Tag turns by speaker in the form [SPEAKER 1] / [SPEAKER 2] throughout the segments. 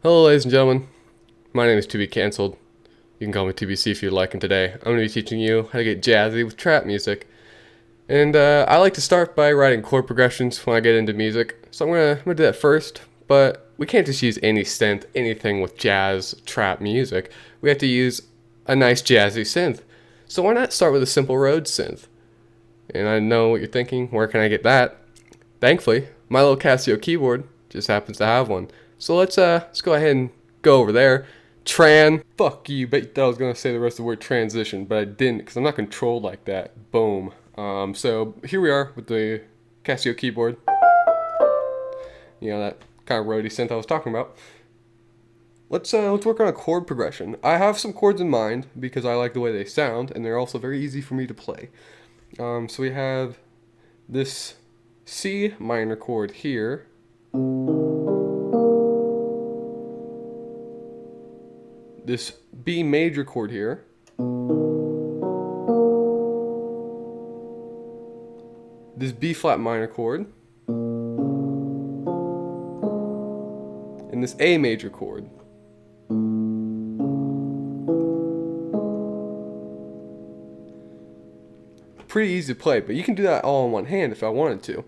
[SPEAKER 1] Hello, ladies and gentlemen. My name is To Be Cancelled. You can call me TBC if you'd like, and today I'm going to be teaching you how to get jazzy with trap music. And I like to start by writing chord progressions when I get into music, so I'm gonna do that first. But we can't just use any synth, anything with jazz, trap music. We have to use a nice jazzy synth. So why not start with a simple Rhodes synth? And I know what you're thinking, where can I get that? Thankfully, my little Casio keyboard just happens to have one. So let's go ahead and go over there. Fuck you, bet you thought I was gonna say the rest of the word transition, but I didn't because I'm not controlled like that. Boom. So here we are with the Casio keyboard. You know, that kind of roady synth I was talking about. Let's work on a chord progression. I have some chords in mind because I like the way they sound, and they're also very easy for me to play. So we have this C minor chord here. This B major chord here. This B flat minor chord. And this A major chord. Pretty easy to play, but you can do that all in one hand if I wanted to.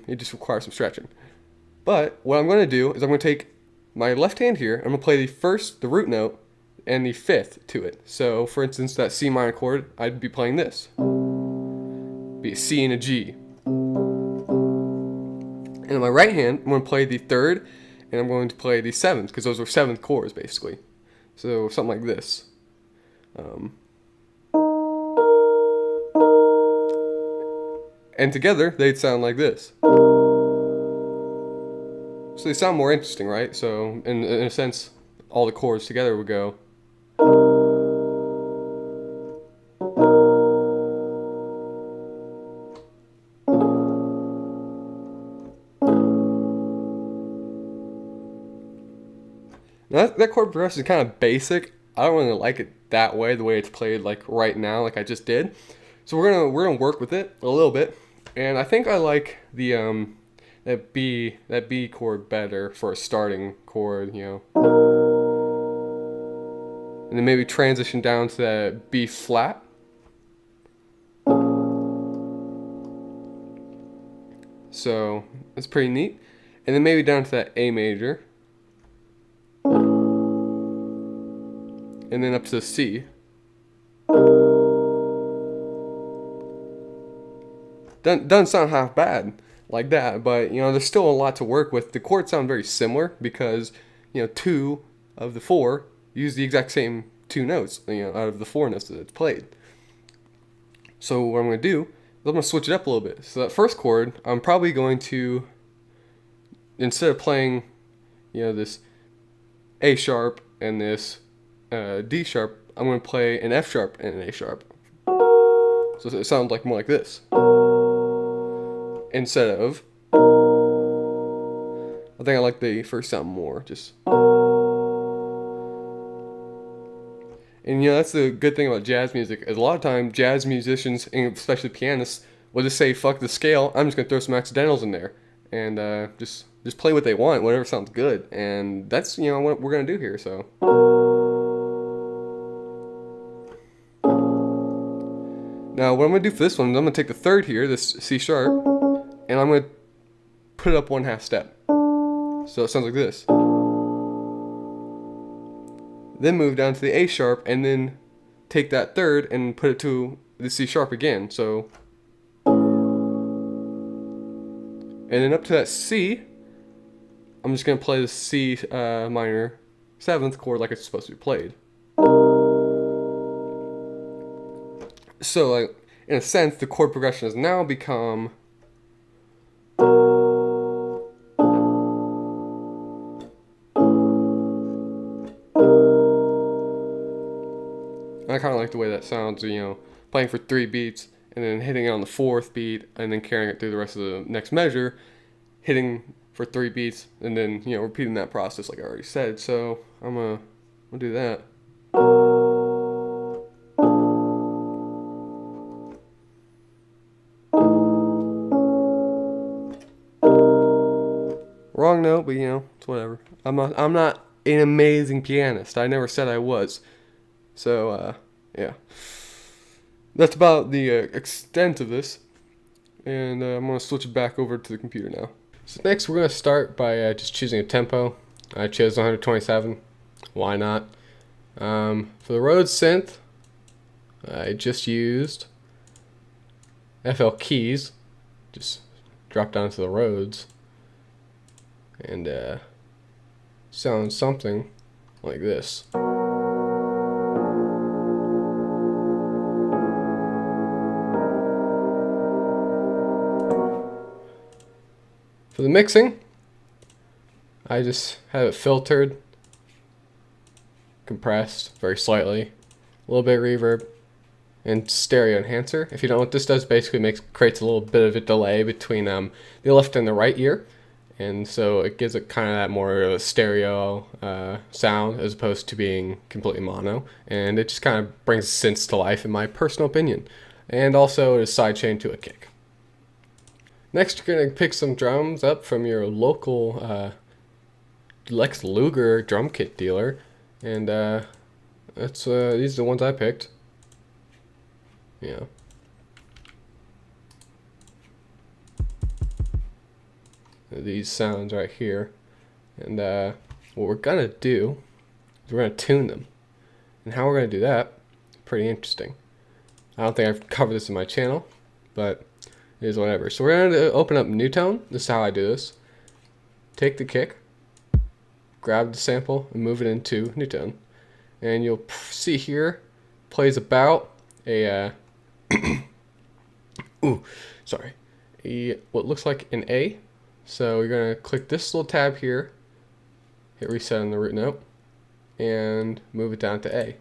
[SPEAKER 1] It just requires some stretching. But what I'm going to do is I'm going to take my left hand here, I'm going to play the root note, and the fifth to it. So, for instance, that C minor chord, I'd be playing this. Be a C and a G. And on my right hand, I'm going to play the third, and I'm going to play the seventh, because those are seventh chords, basically. So, something like this. And together, they'd sound like this. So they sound more interesting, right? So, in a sense, all the chords together would go. Now that chord progression is kind of basic. I don't really like it that way, the way it's played like right now, like I just did. So we're gonna work with it a little bit, and I think I like the that B chord better for a starting chord, you know. And then maybe transition down to that B flat. So that's pretty neat. And then maybe down to that A major. And then up to the C. Doesn't sound half bad like that, but you know, there's still a lot to work with. The chords sound very similar because, you know, 2 of the 4 use the exact same 2 notes, you know, out of the 4 notes that it's played. So what I'm going to do is I'm going to switch it up a little bit. So that first chord, I'm probably going to, instead of playing, you know, this A sharp and this D sharp, I'm going to play an F sharp and an A sharp. So it sounds like more like this. Instead of, I think I like the first sound more, just. And you know, that's the good thing about jazz music, is a lot of times jazz musicians, and especially pianists, will just say, fuck the scale, I'm just going to throw some accidentals in there. And just play what they want, whatever sounds good. And that's, you know, what we're going to do here, so. Now, what I'm going to do for this one is I'm going to take the third here, this C sharp, and I'm going to put it up 1/2 step. So it sounds like this. Then move down to the A sharp, and then take that third and put it to the C sharp again. So, and then up to that C, I'm just going to play the C minor 7th chord like it's supposed to be played. So, like, in a sense, the chord progression has now become. I kind of like the way that sounds, you know, playing for 3 beats and then hitting it on the 4th beat and then carrying it through the rest of the next measure, hitting for 3 beats and then, you know, repeating that process like I already said. So I'm gonna do that. Wrong note, but you know, it's whatever. I'm not an amazing pianist. I never said I was. So, yeah. That's about the extent of this. And I'm going to switch it back over to the computer now. So next we're going to start by just choosing a tempo. I chose 127. Why not? For the Rhodes synth, I just used FL keys. Just drop down to the Rhodes. And sounds something like this. For the mixing, I just have it filtered, compressed very slightly, a little bit of reverb, and stereo enhancer. If you don't know what this does, basically creates a little bit of a delay between the left and the right ear, and so it gives it kind of that more stereo sound as opposed to being completely mono, and it just kind of brings synths to life in my personal opinion. And also it is sidechained to a kick. Next, you're going to pick some drums up from your local Lex Luger drum kit dealer, and these are the ones I picked. Yeah. These sounds right here, and what we're gonna do is we're gonna tune them, and how we're gonna do that, pretty interesting. I don't think I've covered this in my channel, but it is whatever. So we're going to open up New Tone. This is how I do this. Take the kick, grab the sample, and move it into New Tone. And you'll see here, plays about a, what looks like an A. So you're going to click this little tab here, hit reset on the root note, and move it down to A.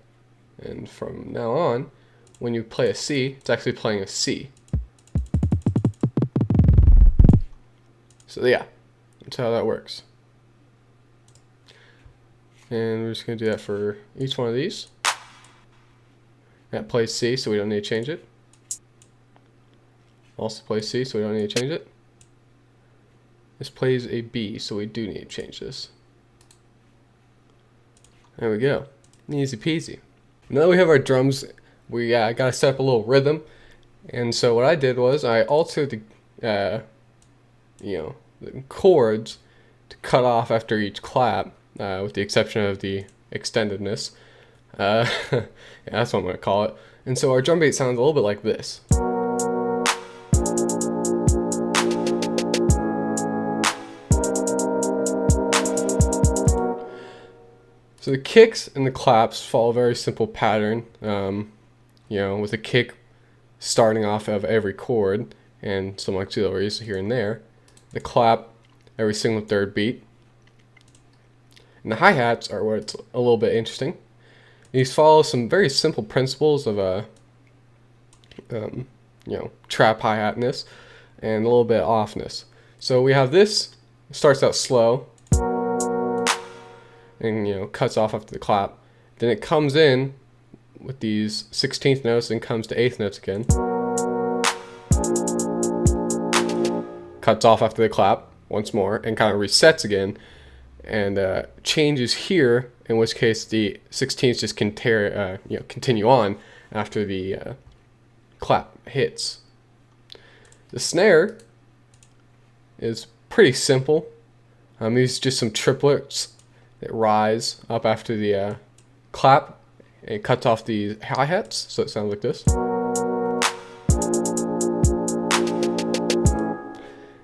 [SPEAKER 1] And from now on, when you play a C, it's actually playing a C. So yeah, that's how that works. And we're just going to do that for each one of these. That plays C, so we don't need to change it. Also plays C, so we don't need to change it. This plays a B, so we do need to change this. There we go. Easy peasy. Now that we have our drums, we got to set up a little rhythm. And so what I did was I altered the the chords to cut off after each clap, with the exception of the extendedness. Yeah, that's what I'm going to call it. And so our drum beat sounds a little bit like this. So the kicks and the claps follow a very simple pattern, with a kick starting off of every chord and some auxiliaries here and there. The clap, every single third beat. And the hi-hats are where it's a little bit interesting. These follow some very simple principles of trap hi-hatness and a little bit of offness. So we have this, it starts out slow and cuts off after the clap. Then it comes in with these 16th notes and comes to 8th notes again. Cuts off after the clap once more and kind of resets again, and changes here, in which case the 16ths just continue on after the clap hits. The snare is pretty simple. These are just some triplets that rise up after the clap and cuts off the hi-hats, so it sounds like this.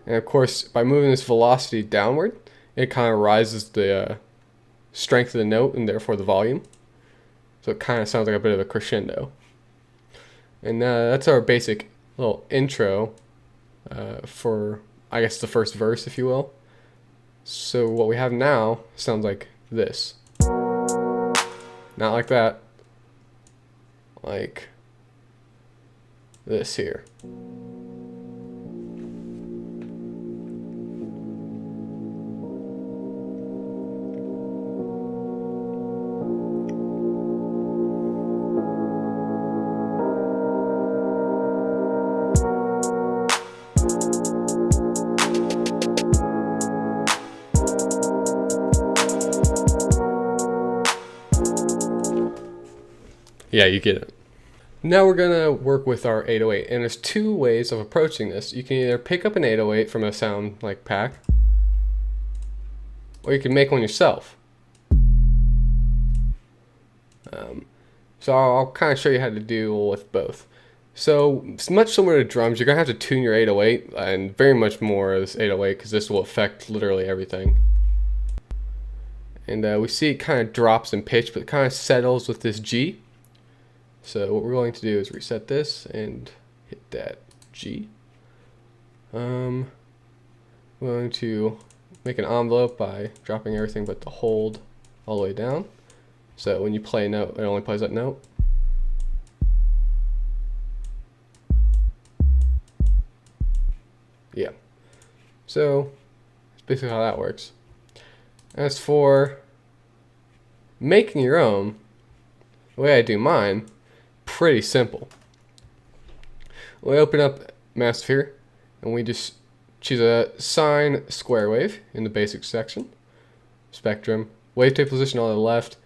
[SPEAKER 1] And of course, by moving this velocity downward, it kind of rises the strength of the note and therefore the volume. So it kind of sounds like a bit of a crescendo. And that's our basic little intro for, I guess, the first verse, if you will. So what we have now sounds like this. Not like that. Like this here. Yeah, you get it. Now we're gonna work with our 808, and there's two ways of approaching this. You can either pick up an 808 from a sound like pack, or you can make one yourself. So I'll kind of show you how to deal with both. So it's much similar to drums. You're gonna have to tune your 808, and very much more as 808 because this will affect literally everything. And we see it kind of drops in pitch, but it kind of settles with this G. So what we're going to do is reset this and hit that G. We're going to make an envelope by dropping everything but the hold all the way down. So when you play a note, it only plays that note. Yeah. So that's basically how that works. As for making your own, the way I do mine, pretty simple. We open up Massive here, and we just choose a sine square wave in the basic section, spectrum, wavetable position all to the left,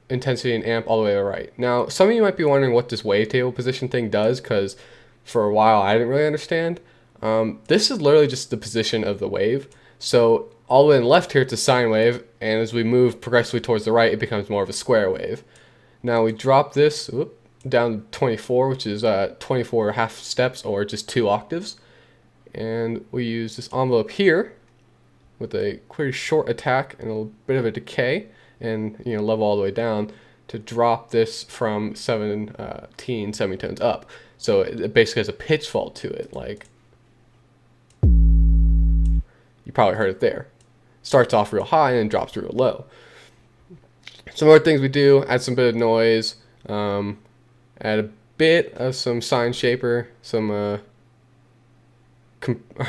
[SPEAKER 1] intensity and amp all the way to the right. Now, some of you might be wondering what this wavetable position thing does, because for a while I didn't really understand. This is literally just the position of the wave. So all the way on the left here, it's a sine wave, and as we move progressively towards the right, it becomes more of a square wave. Now we drop this down to 24, which is 24 half steps, or just 2 octaves. And we use this envelope here with a pretty short attack and a bit of a decay, and level all the way down to drop this from 17 semitones up. So it basically has a pitch fault to it, like you probably heard it there. Starts off real high and then drops real low. Some other things we do: add some bit of noise, add a bit of some sine shaper, some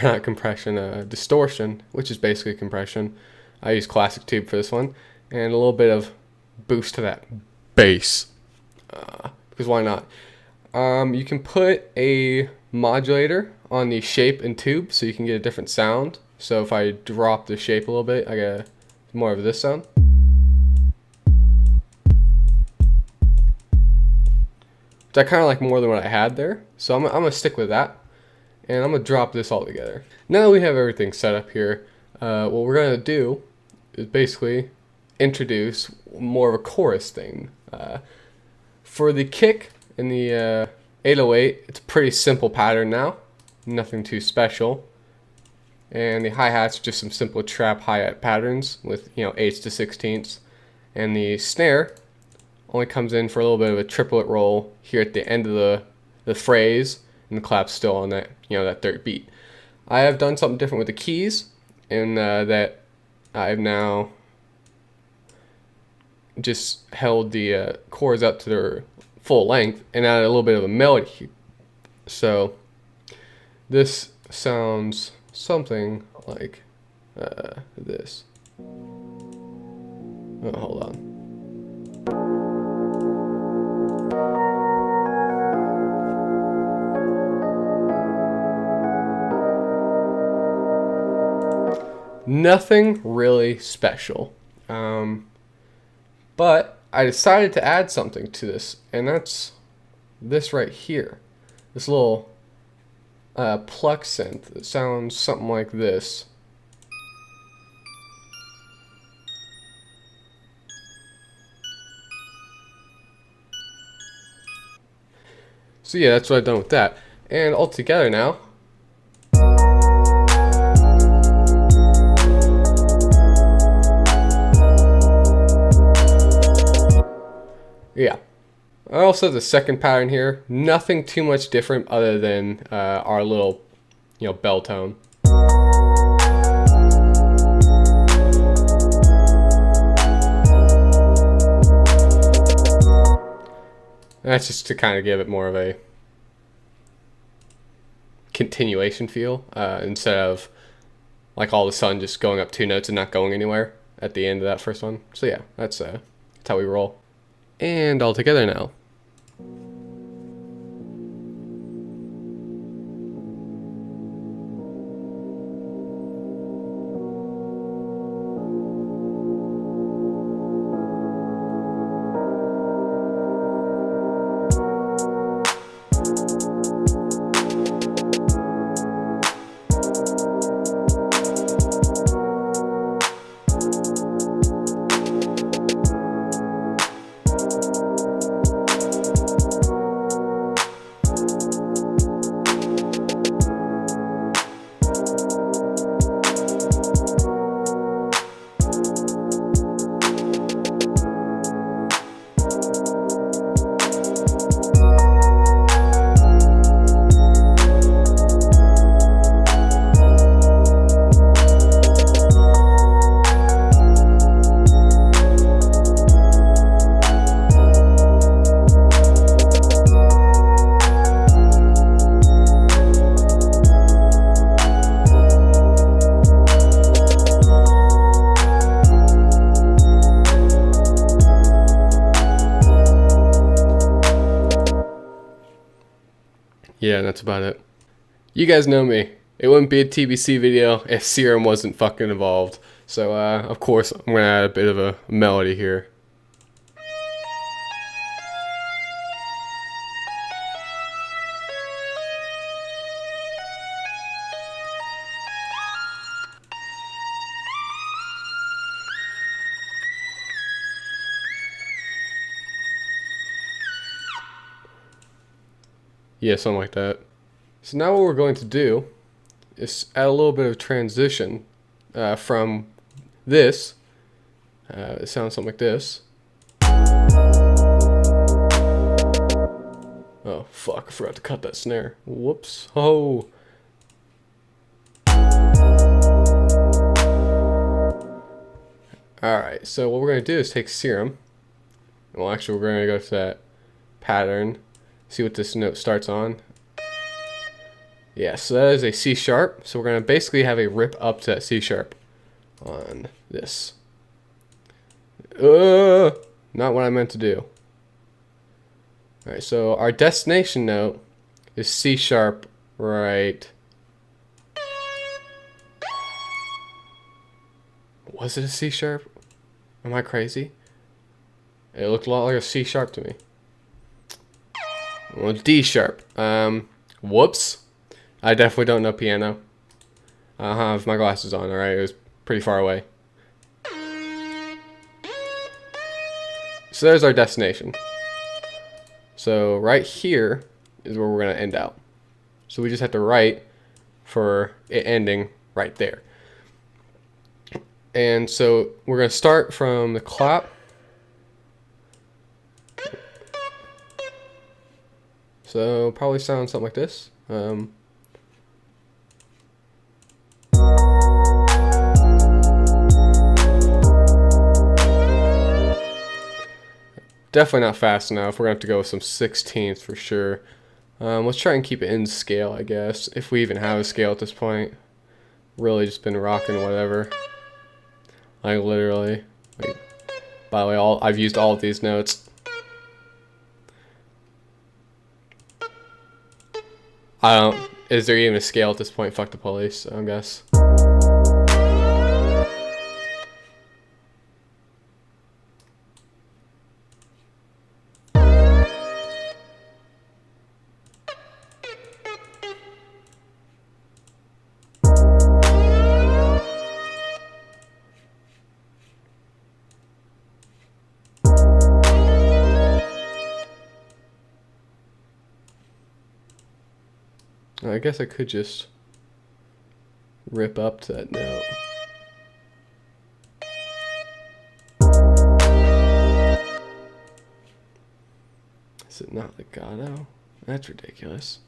[SPEAKER 1] not compression, distortion, which is basically compression. I use Classic Tube for this one, and a little bit of boost to that bass, because why not? You can put a modulator on the shape and tube so you can get a different sound. So if I drop the shape a little bit, I get more of this sound. Which I kind of like more than what I had there. So I'm going to stick with that. And I'm going to drop this all together. Now that we have everything set up here, what we're going to do is basically introduce more of a chorus thing. For the kick in the 808, it's a pretty simple pattern now. Nothing too special. And the hi-hats, just some simple trap hi-hat patterns with 8ths to 16ths. And the snare only comes in for a little bit of a triplet roll here at the end of the phrase, and the clap's still on that that third beat. I have done something different with the keys, and that I've now just held the chords up to their full length and added a little bit of a melody. So this sounds something like this. Oh, hold on. Nothing really special, but I decided to add something to this, and that's this right here. This little pluck synth that sounds something like this. So yeah, that's what I've done with that. And all together now, yeah. I also have the second pattern here. Nothing too much different other than our little, bell tone. That's just to kind of give it more of a continuation feel, instead of like all of a sudden just going up 2 notes and not going anywhere at the end of that first one. So yeah, that's how we roll. And all together now. Yeah, that's about it. You guys know me. It wouldn't be a TBC video if serum wasn't fucking involved. So, of course, I'm gonna add a bit of a melody here. Yeah, something like that. So now what we're going to do is add a little bit of transition from this. It sounds something like this. Oh, fuck, I forgot to cut that snare. Whoops. Oh. Alright, so what we're going to do is take serum. Well, actually, we're going to go to that pattern. See what this note starts on. Yeah, so that is a C sharp. So we're going to basically have a rip up to that C sharp on this. Not what I meant to do. Alright, so our destination note is C sharp right. Was it a C sharp? Am I crazy? It looked a lot like a C sharp to me. Well, D sharp. Whoops. I definitely don't know piano. I have my glasses on, alright? It was pretty far away. So there's our destination. So right here is where we're going to end out. So we just have to write for it ending right there. And so we're going to start from the clap. So probably sound something like this. Definitely not fast enough. We're going to have to go with some 16ths for sure. Let's try and keep it in scale, I guess. If we even have a scale at this point. Really just been rocking whatever. Like literally. Like, by the way, I've used all of these notes. Is there even a scale at this point? Fuck the police, I guess. I guess I could just rip up to that note. Is it not legato? That's ridiculous.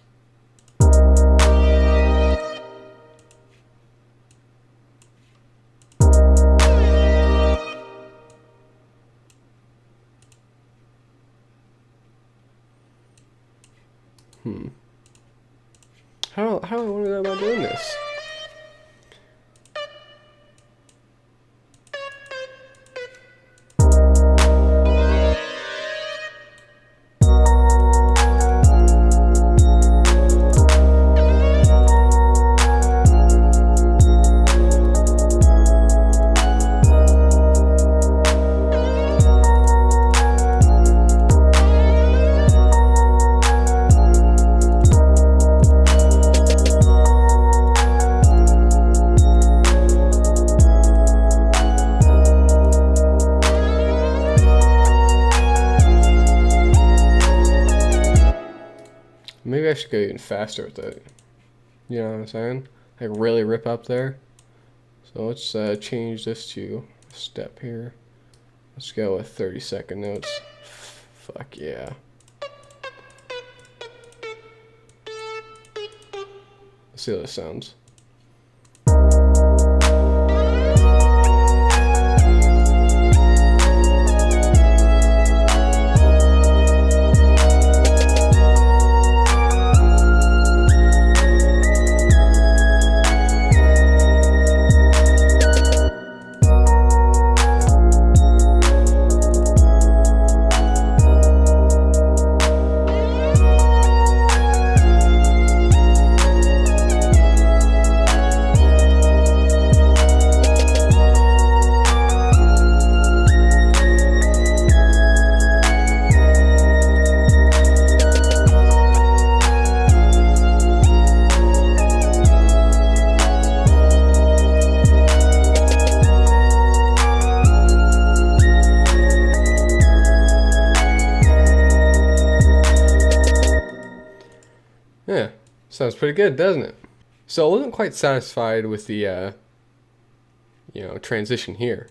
[SPEAKER 1] How do I want to go about doing this? Maybe I should go even faster with it. You know what I'm saying? Like really rip up there. So let's change this to a step here. Let's go with 30-second notes. Fuck yeah. Let's see how this sounds. Sounds pretty good, doesn't it? So I wasn't quite satisfied with the, transition here.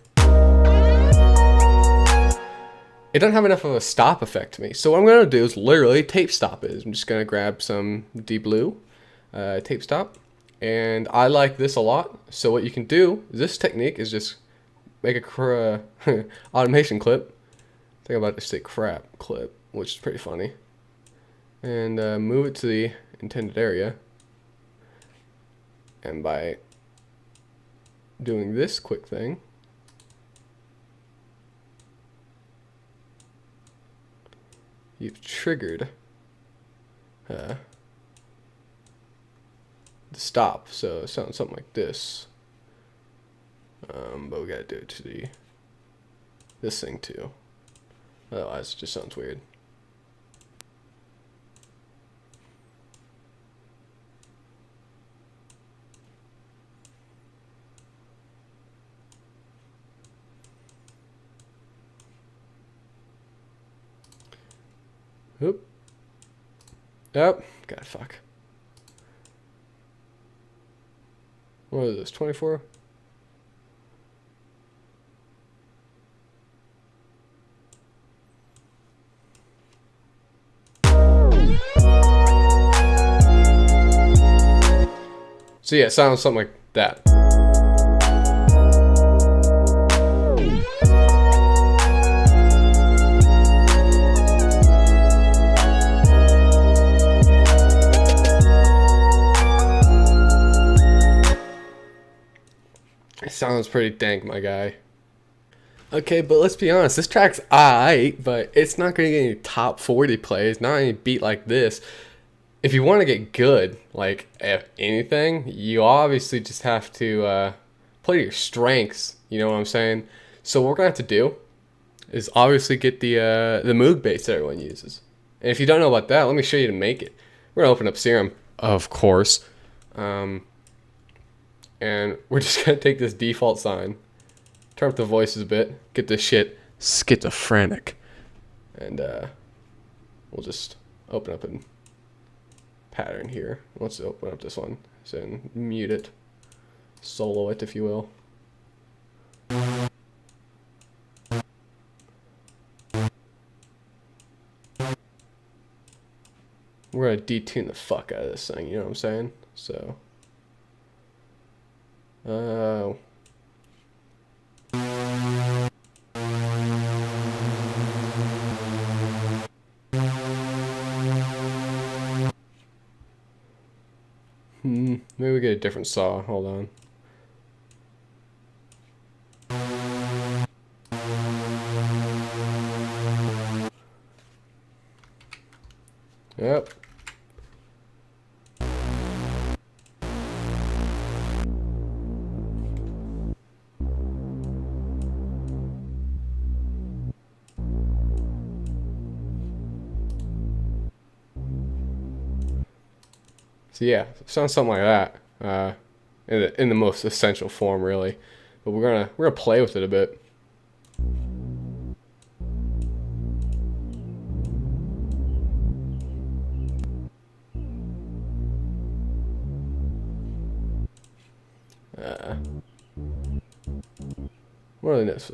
[SPEAKER 1] It doesn't have enough of a stop effect to me. So what I'm going to do is literally tape stop it. I'm just going to grab some deep blue, tape stop. And I like this a lot. So what you can do, this technique is just make a automation clip. I think I'm about to say crap clip, which is pretty funny. And move it to the intended area. And by doing this quick thing, you've triggered the stop. So it sounds something like this. But we gotta do it to this thing too. Otherwise it just sounds weird. Oop. Yep. God, fuck. What is this? 24? So yeah, it sounds something like that. It sounds pretty dank, my guy. Okay, but let's be honest, this track's aight, but it's not gonna get any top 40 plays, not any beat like this. If you want to get good, like if anything, you obviously just have to play to your strengths. You know what I'm saying? So what we're gonna have to do is obviously get the Moog bass that everyone uses. And if you don't know about that, let me show you to make it. We're gonna open up Serum, of course, and we're just gonna take this default sign, turn up the voices a bit, get this shit schizophrenic, and we'll just open up a pattern here. Let's open up this one, so mute it, solo it, if you will. We're gonna detune the fuck out of this thing, you know what I'm saying? So, maybe we get a different saw. Hold on. Yep. So yeah, sounds something like that, in the most essential form, really. But we're gonna play with it a bit. What are the notes?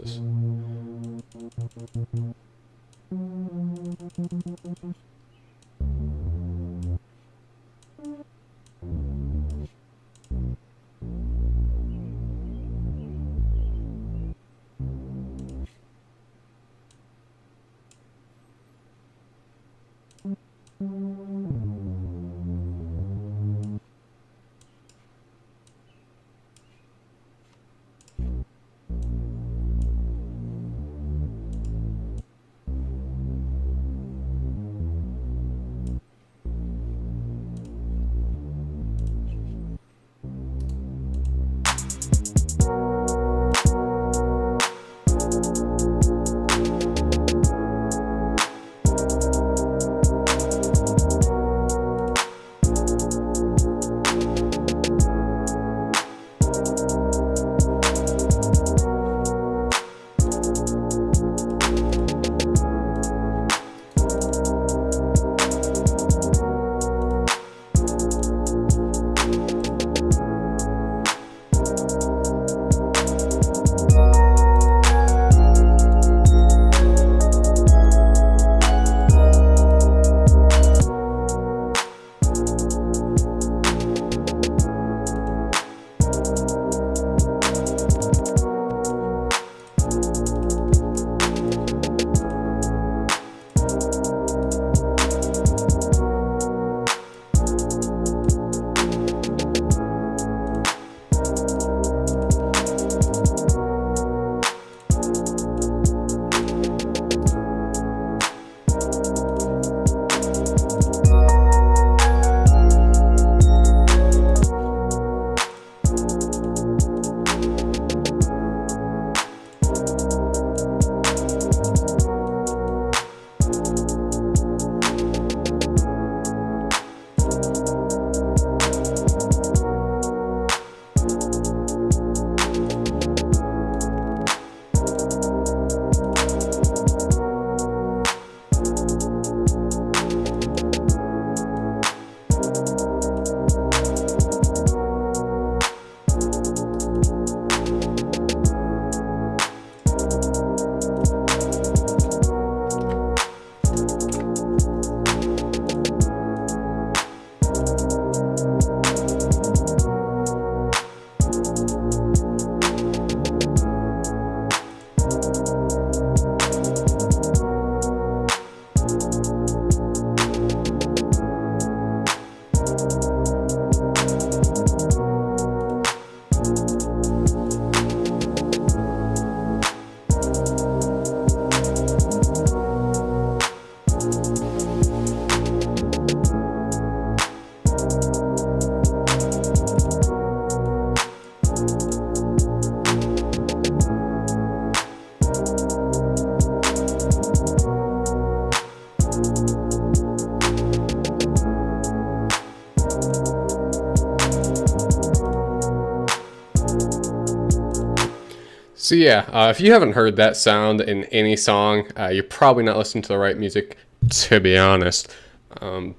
[SPEAKER 1] So yeah, if you haven't heard that sound in any song, you're probably not listening to the right music, to be honest.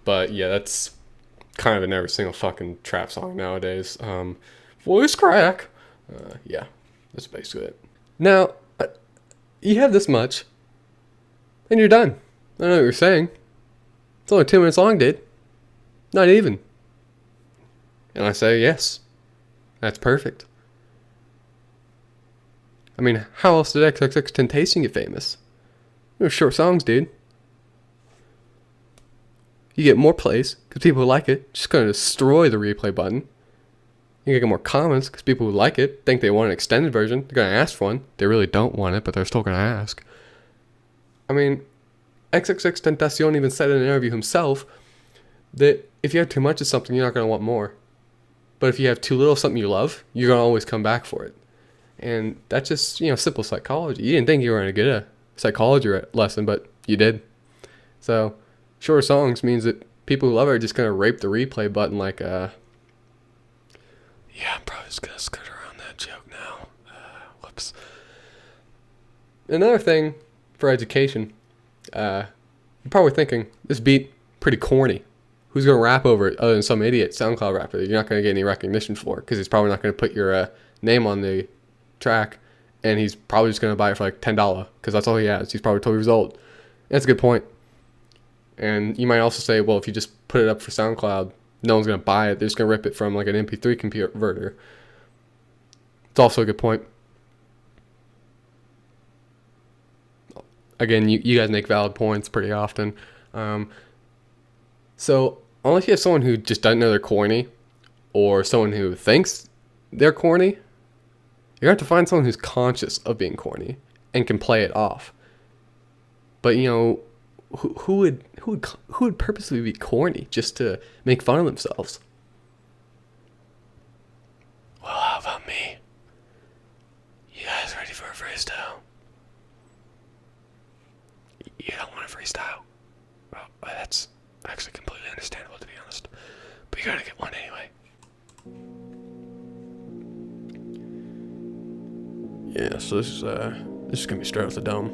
[SPEAKER 1] But yeah, that's kind of in every single fucking trap song nowadays. Voice crack. Yeah, that's basically it. Now, you have this much, and you're done. I don't know what you're saying. It's only 2 minutes long, dude. Not even. And I say, yes, that's perfect. I mean, how else did XXXTentacion get famous? They were short songs, dude. You get more plays because people who like it just gonna destroy the replay button. You get more comments because people who like it think they want an extended version. They're gonna ask for one. They really don't want it, but they're still gonna ask. I mean, XXXTentacion even said in an interview himself that if you have too much of something, you're not gonna want more. But if you have too little of something you love, you're gonna always come back for it. And that's just, simple psychology. You didn't think you were going to get a psychology lesson, but you did. So, shorter songs means that people who love it are just going to rape the replay button like, yeah, I'm probably just going to skirt around that joke now. Whoops. Another thing for education, you're probably thinking, this beat, pretty corny. Who's going to rap over it other than some idiot SoundCloud rapper that you're not going to get any recognition for? Because he's probably not going to put your name on the track, and he's probably just going to buy it for like $10 because that's all he has. He's probably 12 years old. That's a good point. And you might also say, well, if you just put it up for SoundCloud, no one's going to buy it. They're just going to rip it from like an MP3 converter. It's also a good point. Again, you guys make valid points pretty often. So unless you have someone who just doesn't know they're corny, or someone who thinks they're corny, you have to find someone who's conscious of being corny and can play it off. But who would purposely be corny just to make fun of themselves? Well, how about me? You guys ready for a freestyle? You don't want a freestyle? Well, that's actually completely understandable, to be honest. But you gotta get one anyway. Yeah, so this is gonna be straight off the dome.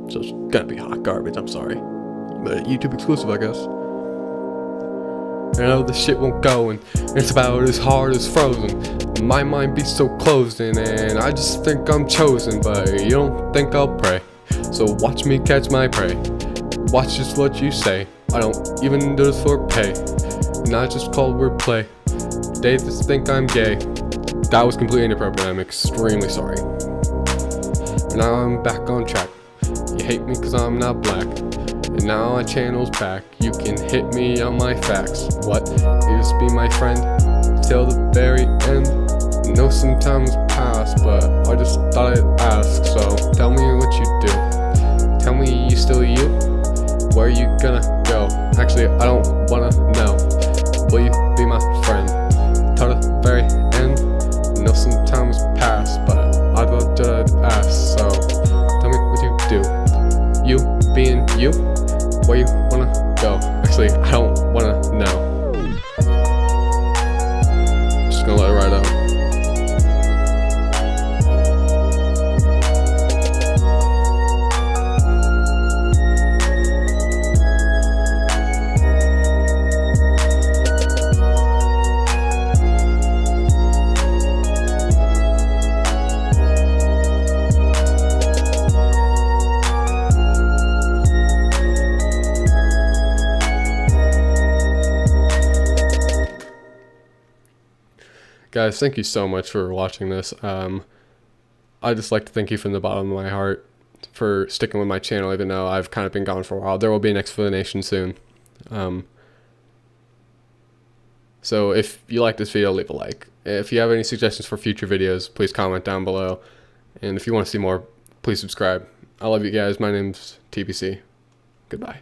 [SPEAKER 1] So it's gonna be hot garbage, I'm sorry. But YouTube exclusive, I guess. I know this shit won't go, and it's about as hard as frozen. My mind be so closed in, and I just think I'm chosen, but you don't think I'll pray. So watch me catch my prey. Watch just what you say. I don't even do this for pay. Not just called wordplay. They just think I'm gay. That was completely inappropriate. I'm extremely sorry. But now I'm back on track. You hate me cause I'm not black. And now my channel's back. You can hit me on my facts. What? You just be my friend till the very end. I know sometimes pass, but I just thought I'd ask. So tell me what you do. Tell me you still you. Where are you gonna go? Actually, I don't wanna know. Will you be my friend till the very end? I know sometimes pass, but I thought I'd ask. So tell me what you do. You being you, where you wanna go? Actually, I don't wanna know. Just gonna let it ride out. Guys, thank you so much for watching this. I just like to thank you from the bottom of my heart for sticking with my channel, even though I've kind of been gone for a while. There will be an explanation soon. So if you like this video, leave a like. If you have any suggestions for future videos, please comment down below. And if you want to see more, please subscribe. I love you guys. My name's TBC. Goodbye.